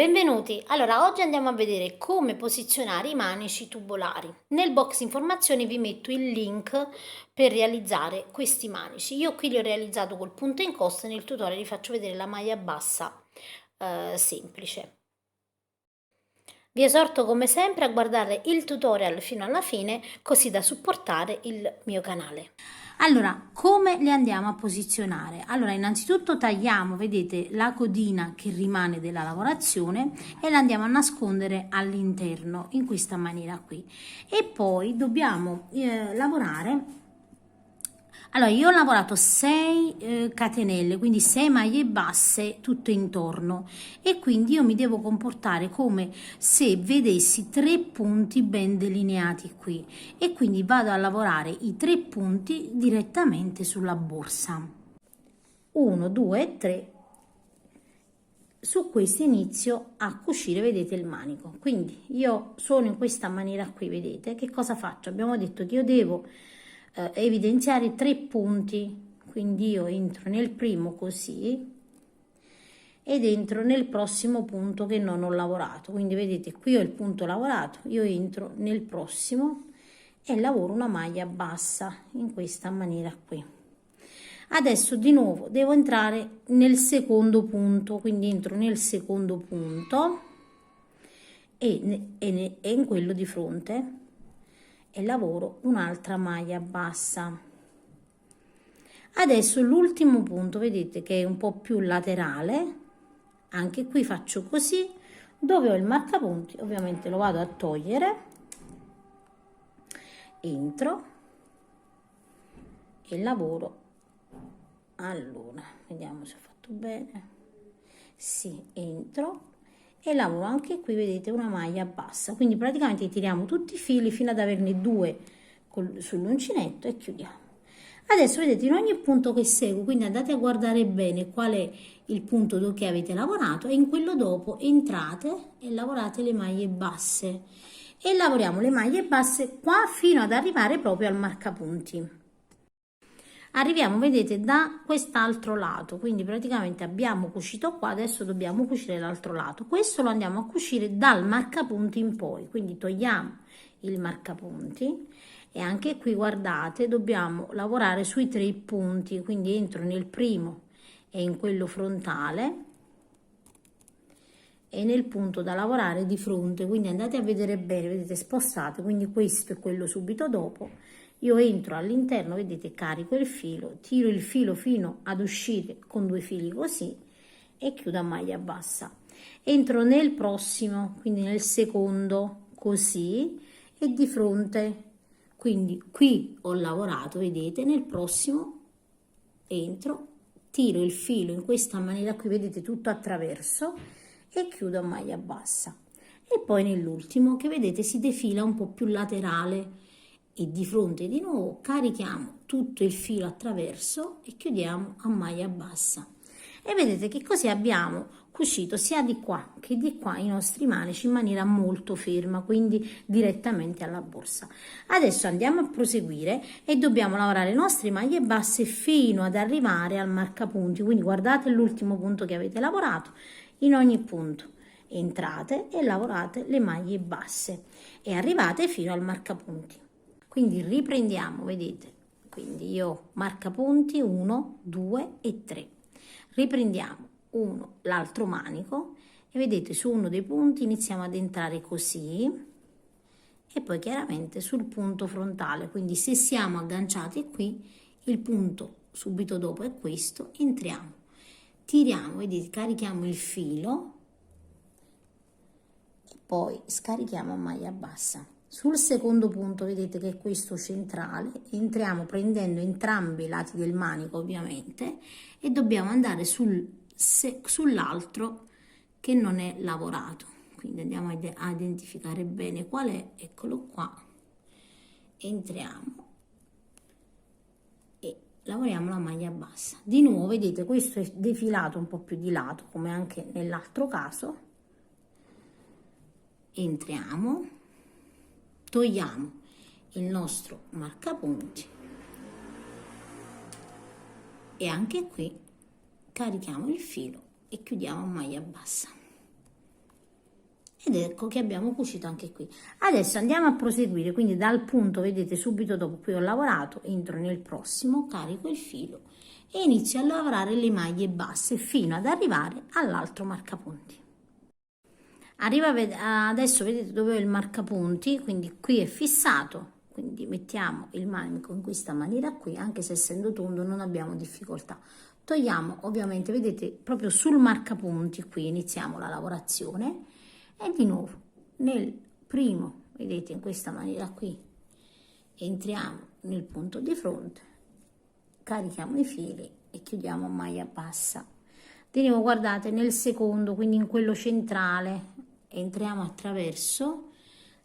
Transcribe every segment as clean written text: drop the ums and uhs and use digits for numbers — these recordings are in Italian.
Benvenuti! Allora, oggi andiamo a vedere come posizionare i manici tubolari. Nel box informazioni vi metto il link per realizzare questi manici. Io qui li ho realizzato col punto e incosto e nel tutorial vi faccio vedere la maglia bassa semplice. Vi esorto come sempre a guardare il tutorial fino alla fine così da supportare il mio canale. Allora, come le andiamo a posizionare? Allora, innanzitutto tagliamo, vedete, la codina che rimane della lavorazione e la andiamo a nascondere all'interno in questa maniera qui. E poi dobbiamo lavorare. Allora, io ho lavorato 6 catenelle, quindi 6 maglie basse tutto intorno e quindi io mi devo comportare come se vedessi 3 punti ben delineati qui e quindi vado a lavorare i 3 punti direttamente sulla borsa. 1, 2 e 3. Su questo inizio a cucire, vedete, il manico. Quindi io sono in questa maniera qui, vedete? Che cosa faccio? Abbiamo detto che io devo evidenziare 3 punti, quindi io entro nel primo così ed entro nel prossimo punto che non ho lavorato, quindi vedete qui ho il punto lavorato, io entro nel prossimo e lavoro una maglia bassa in questa maniera qui. Adesso di nuovo devo entrare nel secondo punto, quindi entro nel secondo punto e in quello di fronte e lavoro un'altra maglia bassa. Adesso l'ultimo punto, vedete che è un po' più laterale, anche qui faccio così, dove ho il marcapunti ovviamente lo vado a togliere, entro e lavoro. Allora, vediamo se ho fatto bene, sì, entro e lavoro anche qui, vedete, una maglia bassa, quindi praticamente tiriamo tutti i fili fino ad averne 2 sull'uncinetto e chiudiamo. Adesso vedete in ogni punto che seguo, quindi andate a guardare bene qual è il punto che avete lavorato e in quello dopo entrate e lavorate le maglie basse e lavoriamo le maglie basse qua fino ad arrivare proprio al marcapunti. Arriviamo, vedete, da quest'altro lato, quindi praticamente abbiamo cucito qua, adesso dobbiamo cucire l'altro lato. Questo lo andiamo a cucire dal marcapunti in poi, quindi togliamo il marcapunti e anche qui guardate dobbiamo lavorare sui 3 punti, quindi entro nel primo e in quello frontale e nel punto da lavorare di fronte, quindi andate a vedere bene, vedete, spostate, quindi questo è quello subito dopo. Io entro all'interno, vedete, carico il filo, tiro il filo fino ad uscire con 2 fili così e chiudo a maglia bassa. Entro nel prossimo, quindi nel secondo così e di fronte, quindi qui ho lavorato, vedete, nel prossimo entro, tiro il filo in questa maniera qui, vedete, tutto attraverso e chiudo a maglia bassa. E poi nell'ultimo che vedete si defila un po' più laterale e di fronte di nuovo carichiamo tutto il filo attraverso e chiudiamo a maglia bassa e vedete che così abbiamo cucito sia di qua che di qua i nostri manici in maniera molto ferma, quindi direttamente alla borsa. Adesso andiamo a proseguire e dobbiamo lavorare le nostre maglie basse fino ad arrivare al marcapunti, quindi guardate l'ultimo punto che avete lavorato, in ogni punto entrate e lavorate le maglie basse e arrivate fino al marcapunti. Quindi riprendiamo, vedete, quindi io marcapunti 1, 2 e 3. Riprendiamo uno, l'altro manico e vedete su uno dei punti iniziamo ad entrare così e poi chiaramente sul punto frontale, quindi se siamo agganciati qui, il punto subito dopo è questo, entriamo, tiriamo, vedete, carichiamo il filo e poi scarichiamo a maglia bassa. Sul secondo punto vedete che è questo centrale, entriamo prendendo entrambi i lati del manico ovviamente e dobbiamo andare sull'altro che non è lavorato, quindi andiamo a identificare bene qual è, eccolo qua, entriamo e lavoriamo la maglia bassa. Di nuovo vedete questo è defilato un po' più di lato come anche nell'altro caso, entriamo, togliamo il nostro marcapunti e anche qui carichiamo il filo e chiudiamo a maglia bassa. ed ecco che abbiamo cucito anche qui. Adesso andiamo a proseguire, quindi dal punto, vedete, subito dopo qui ho lavorato, entro nel prossimo, carico il filo e inizio a lavorare le maglie basse fino ad arrivare all'altro marcapunti. Adesso vedete dove ho il marcapunti, quindi qui è fissato, quindi mettiamo il manico in questa maniera qui, anche se essendo tondo non abbiamo difficoltà. Togliamo ovviamente, vedete, proprio sul marcapunti qui iniziamo la lavorazione e di nuovo nel primo, vedete, in questa maniera qui, entriamo nel punto di fronte, carichiamo i fili e chiudiamo a maglia bassa. Di nuovo guardate nel secondo, quindi in quello centrale, entriamo attraverso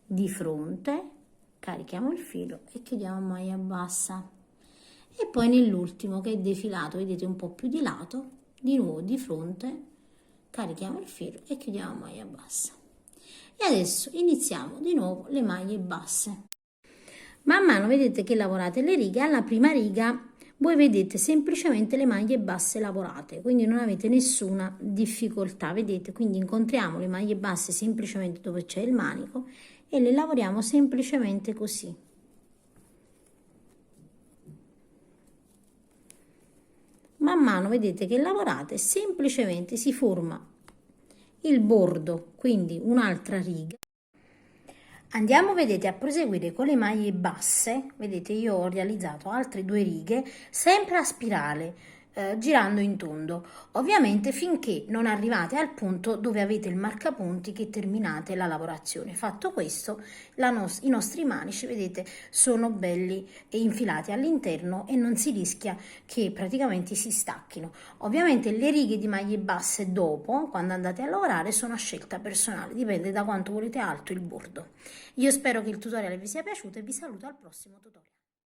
di fronte, carichiamo il filo e chiudiamo a maglia bassa. E poi nell'ultimo che è defilato, vedete, un po' più di lato, di nuovo di fronte, carichiamo il filo e chiudiamo a maglia bassa. E adesso iniziamo di nuovo le maglie basse. Man mano vedete che lavorate le righe, alla prima riga voi vedete semplicemente le maglie basse lavorate, quindi non avete nessuna difficoltà, vedete? Quindi incontriamo le maglie basse semplicemente dove c'è il manico e le lavoriamo semplicemente così. Man mano vedete che lavorate, semplicemente si forma il bordo, quindi un'altra riga. Andiamo, vedete, a proseguire con le maglie basse. Vedete, io ho realizzato altre 2 righe, sempre a spirale, girando in tondo, ovviamente finché non arrivate al punto dove avete il marcapunti che terminate la lavorazione. Fatto questo, i nostri manici, vedete, sono belli e infilati all'interno e non si rischia che praticamente si stacchino. Ovviamente le righe di maglie basse dopo, quando andate a lavorare, sono a scelta personale, dipende da quanto volete alto il bordo. Io spero che il tutorial vi sia piaciuto e vi saluto al prossimo tutorial.